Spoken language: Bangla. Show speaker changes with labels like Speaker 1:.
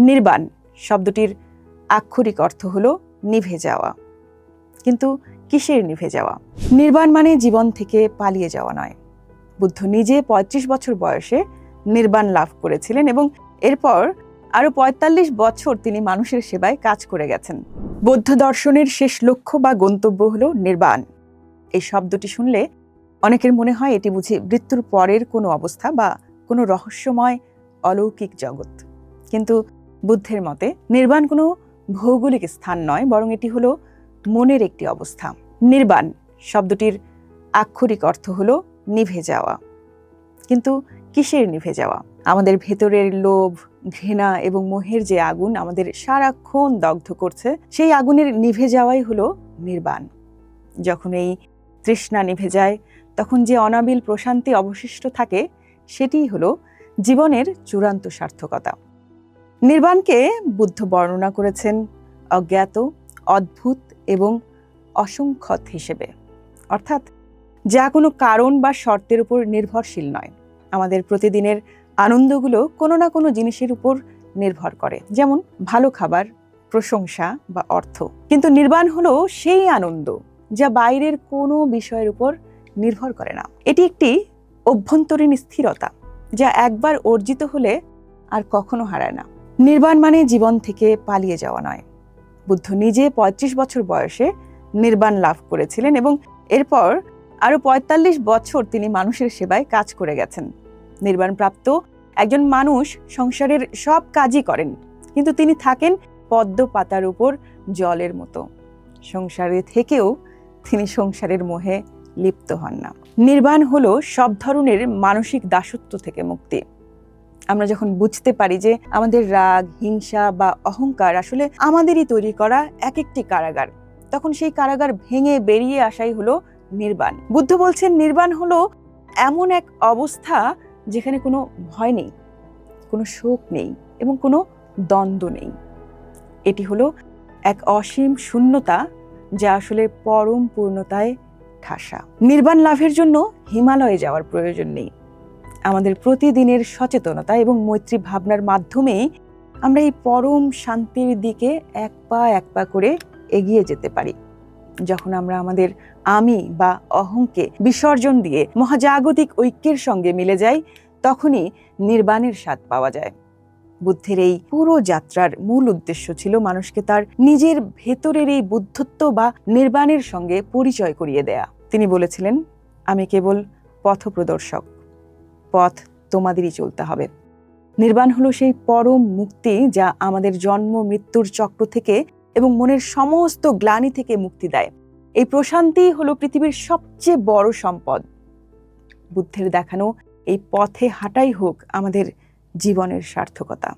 Speaker 1: নির্বাণ শব্দটির আক্ষরিক অর্থ হলো নিভে যাওয়া। কিন্তু কিসের নিভে যাওয়া? নির্বাণ মানে জীবন থেকে পালিয়ে যাওয়া নয়। বুদ্ধ নিজে ৩৫ বছর বয়সে নির্বাণ লাভ করেছিলেন এবং এরপর আরো ৪৫ বছর তিনি মানুষের সেবায় কাজ করে গেছেন। বৌদ্ধ দর্শনের শেষ লক্ষ্য বা গন্তব্য হলো নির্বাণ। এই শব্দটি শুনলে অনেকের মনে হয় এটি বুঝি মৃত্যুর পরের কোনো অবস্থা বা কোনো রহস্যময় অলৌকিক জগৎ। কিন্তু বুদ্ধের মতে নির্বাণ কোনো ভৌগোলিক স্থান নয়, বরং এটি হলো মনের একটি অবস্থা। নির্বাণ শব্দটির আক্ষরিক অর্থ হলো নিভে যাওয়া। কিন্তু কিসের নিভে যাওয়া? আমাদের ভেতরের লোভ, ঘৃণা এবং মোহের যে আগুন আমাদের সারাক্ষণ দগ্ধ করছে, সেই আগুনের নিভে যাওয়াই হলো নির্বাণ। যখন এই তৃষ্ণা নিভে যায়, তখন যে অনাবিল প্রশান্তি অবশিষ্ট থাকে, সেটিই হলো জীবনের চূড়ান্ত সার্থকতা। নির্বাণকে বুদ্ধ বর্ণনা করেছেন অজ্ঞাত, অদ্ভুত এবং অসংখ্যত হিসেবে, অর্থাৎ যা কোনো কারণ বা শর্তের উপর নির্ভরশীল নয়। আমাদের প্রতিদিনের আনন্দগুলো কোনো না কোনো জিনিসের উপর নির্ভর করে, যেমন ভালো খাবার, প্রশংসা বা অর্থ। কিন্তু নির্বাণ হলো সেই আনন্দ যা বাইরের কোনো বিষয়ের উপর নির্ভর করে না। এটি একটি অভ্যন্তরীণ স্থিরতা যা একবার অর্জিত হলে আর কখনো হারায় না। নির্বাণ মানে জীবন থেকে পালিয়ে যাওয়া নয়। বুদ্ধ নিজে ৩৫ বছর বয়সে নির্বাণ লাভ করেছিলেন এবং এরপর আরো ৪৫ বছর তিনি মানুষের সেবায় কাজ করে গেছেন। নির্বাণ প্রাপ্ত একজন মানুষ সংসারের সব কাজই করেন, কিন্তু তিনি থাকেন পদ্ম পাতার উপর জলের মতো। সংসারে থেকেও তিনি সংসারের মোহে লিপ্ত হন না। নির্বাণ হলো সব ধরনের মানসিক দাসত্ব থেকে মুক্তি। আমরা যখন বুঝতে পারি যে আমাদের রাগ, হিংসা বা অহংকার আসলে আমাদেরই তৈরি করা এক একটি কারাগার, তখন সেই কারাগার ভেঙে বেরিয়ে আসাই হলো নির্বাণ। বুদ্ধ বলছেন নির্বাণ হলো এমন এক অবস্থা যেখানে কোনো ভয় নেই, কোনো শোক নেই এবং কোনো দ্বন্দ্ব নেই। এটি হলো এক অসীম শূন্যতা যা আসলে পরম পূর্ণতায় ঠাসা। নির্বাণ লাভের জন্য হিমালয়ে যাওয়ার প্রয়োজন নেই। আমাদের প্রতিদিনের সচেতনতা এবং মৈত্রী ভাবনার মাধ্যমেই আমরা এই পরম শান্তির দিকে এক পা করে এগিয়ে যেতে পারি। যখন আমরা আমাদের আমি বা অহংকে বিসর্জন দিয়ে মহাজাগতিক ঐক্যের সঙ্গে মিলে যাই, তখনই নির্বাণের স্বাদ পাওয়া যায়। বুদ্ধের এই পুরো যাত্রার মূল উদ্দেশ্য ছিল মানুষকে তার নিজের ভেতরের এই বুদ্ধত্ব বা নির্বাণের সঙ্গে পরিচয় করিয়ে দেয়া। তিনি বলেছিলেন, আমি কেবল পথপ্রদর্শক, পথ তোমাদেরই চলতে হবে। নির্বাণ হলো সেই পরম মুক্তি যা আমাদের জন্ম মৃত্যুর চক্র থেকে এবং মনের সমস্ত গ্লানি থেকে মুক্তি দেয়। এই প্রশান্তি হলো পৃথিবীর সবচেয়ে বড় সম্পদ। বুদ্ধের দেখানো এই পথে হাঁটাই হোক আমাদের জীবনের সার্থকতা।